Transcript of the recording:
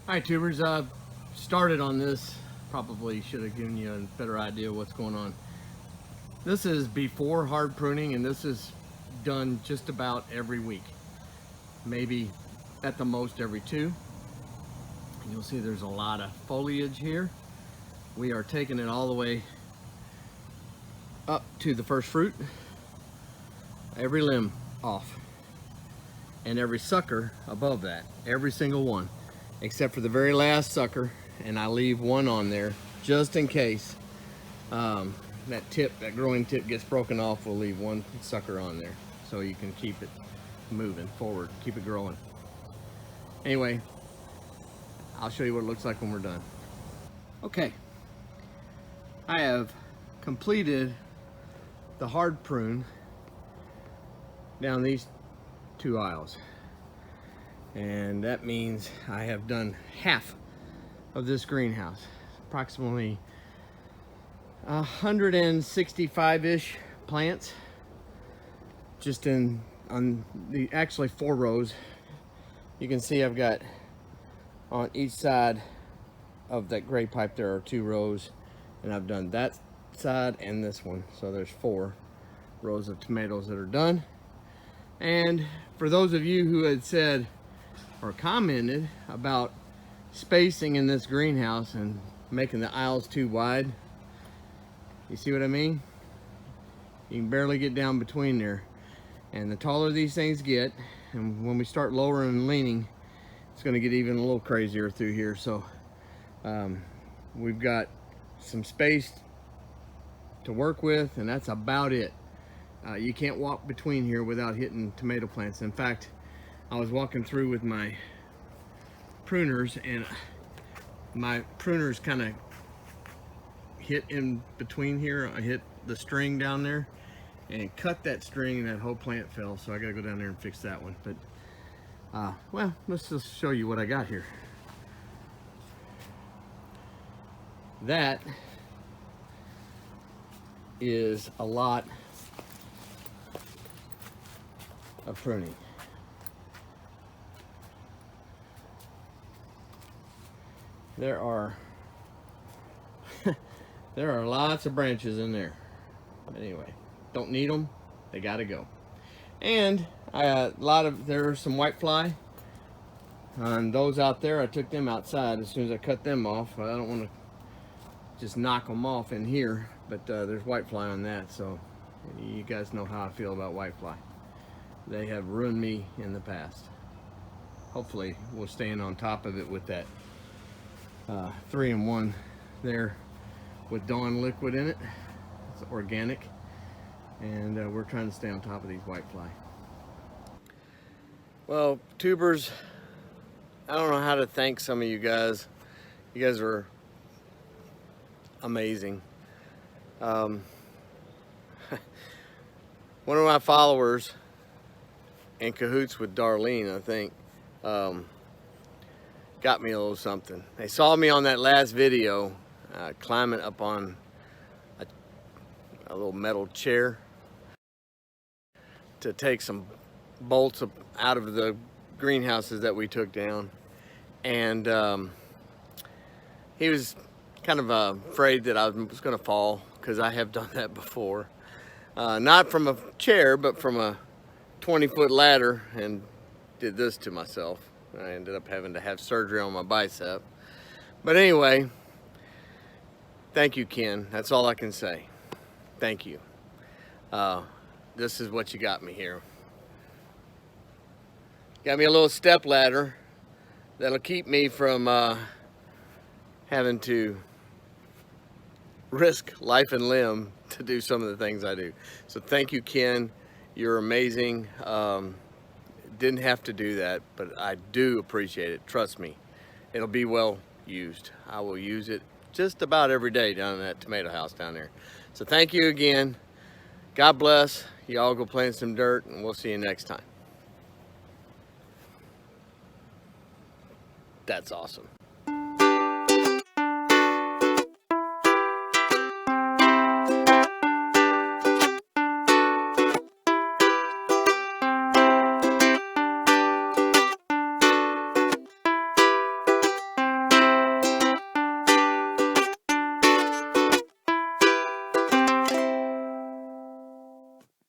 Hi tubers, started on this, probably should have given you a better idea what's going on. This is before hard pruning, and this is done just about every week, maybe at the most every two. And you'll see there's a lot of foliage here. We are taking it all the way up to the first fruit, every limb off, and every sucker above that, every single one, except for the very last sucker, and I leave one on there just in case that growing tip gets broken off. We'll leave one sucker on there so you can keep it moving forward, keep it growing. Anyway, I'll show you what it looks like when we're done. Okay, I have completed the hard prune down these two aisles. And that means I have done half of this greenhouse, approximately 165-ish plants, just on the actually 4 rows. You can see I've got on each side of that gray pipe there are 2 rows, and I've done that side and this one, so there's 4 rows of tomatoes that are done. And for those of you who had said or commented about spacing in this greenhouse and making the aisles too wide, you see what I mean? You can barely get down between there, and the taller these things get, and when we start lowering and leaning, it's going to get even a little crazier through here. So we've got some space to work with, and that's about it. You can't walk between here without hitting tomato plants. In fact, I was walking through with my pruners, and my pruners kind of hit in between here. I hit the string down there and cut that string, and that whole plant fell. So I gotta go down there and fix that one. But well, let's just show you what I got here. That is a lot of pruning. There are there are lots of branches in there. Anyway, don't need them, they gotta go. And there are some whitefly on those out there. I took them outside as soon as I cut them off. I don't want to just knock them off in here, but there's whitefly on that, so you guys know how I feel about whitefly. They have ruined me in the past. Hopefully we'll stand on top of it with that 3-in-1 there with Dawn liquid in it. It's organic, and we're trying to stay on top of these whitefly. Well, tubers, I don't know how to thank some of you guys. You guys are amazing. One of my followers, in cahoots with Darlene, I think, got me a little something. They saw me on that last video climbing up on a little metal chair to take some bolts out of the greenhouses that we took down, and he was kind of afraid that I was going to fall, because I have done that before, not from a chair but from a 20-foot ladder, and did this to myself. I ended up having to have surgery on my bicep. But anyway, thank you, Ken. That's all I can say. Thank you. This is what you got me here. Got me a little step ladder that'll keep me from having to risk life and limb to do some of the things I do. So thank you, Ken. You're amazing. Didn't have to do that, but I do appreciate it. Trust me, it'll be well used. I will use it just about every day down in that tomato house down there. So thank you again. God bless. Y'all go play in some dirt, and we'll see you next time. That's awesome.